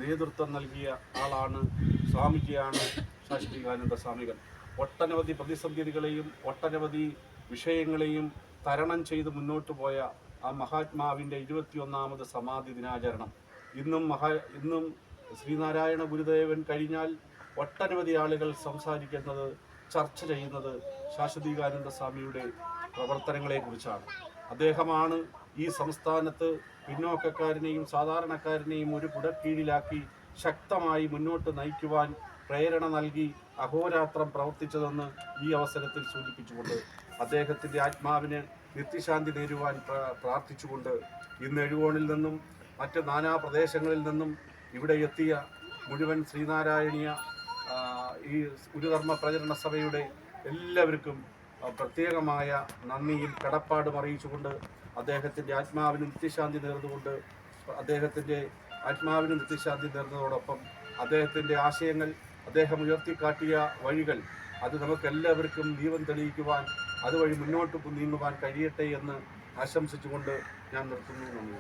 നേതൃത്വം നൽകിയ ആളാണ്, സ്വാമിജിയാണ് ശാശ്വതികാനന്ദ സ്വാമികൾ. ഒട്ടനവധി പ്രതിസന്ധികളെയും ഒട്ടനവധി വിഷയങ്ങളെയും തരണം ചെയ്ത് മുന്നോട്ട് പോയ ആ മഹാത്മാവിൻ്റെ 21ാമത് സമാധി ദിനാചരണം ഇന്നും ശ്രീനാരായണ ഗുരുദേവൻ കഴിഞ്ഞാൽ ഒട്ടനവധി ആളുകൾ സംസാരിക്കുന്നത്, ചർച്ച ചെയ്യുന്നത് ശാശ്വതികാനന്ദ സ്വാമിയുടെ പ്രവർത്തനങ്ങളെക്കുറിച്ചാണ്. അദ്ദേഹമാണ് ഈ സംസ്ഥാനത്ത് പിന്നോക്കക്കാരനെയും സാധാരണക്കാരനെയും ഒരു കുടക്കീഴിലാക്കി ശക്തമായി മുന്നോട്ട് നയിക്കുവാൻ പ്രേരണ നൽകി അഹോരാത്രം പ്രവർത്തിച്ചതെന്ന് ഈ അവസരത്തിൽ സൂചിപ്പിച്ചുകൊണ്ട് അദ്ദേഹത്തിൻ്റെ ആത്മാവിന് നിത്യശാന്തി നേരുവാൻ പ്രാർത്ഥിച്ചുകൊണ്ട് ഇന്ന് എഴുകോണിൽ നിന്നും മറ്റ് നാനാ പ്രദേശങ്ങളിൽ നിന്നും ഇവിടെ എത്തിയ മുഴുവൻ ശ്രീനാരായണീയ ഈ ഗുരുധർമ്മ പ്രചരണ സഭയുടെ എല്ലാവർക്കും പ്രത്യേകമായ നന്ദിയും കടപ്പാടും അറിയിച്ചുകൊണ്ട് അദ്ദേഹത്തിൻ്റെ ആത്മാവിന് നിത്യശാന്തി നേർന്നുകൊണ്ട് അദ്ദേഹത്തിൻ്റെ ആത്മാവിന് നിത്യശാന്തി നേർന്നതോടൊപ്പം അദ്ദേഹത്തിൻ്റെ ആശയങ്ങൾ, അദ്ദേഹം ഉയർത്തിക്കാട്ടിയ വഴികൾ അത് നമുക്കെല്ലാവർക്കും ദീപം തെളിയിക്കുവാൻ, അതുവഴി മുന്നോട്ട് നീങ്ങുവാൻ കഴിയട്ടെ എന്ന് ആശംസിച്ചുകൊണ്ട് ഞാൻ നിർത്തുന്നു. നന്ദി.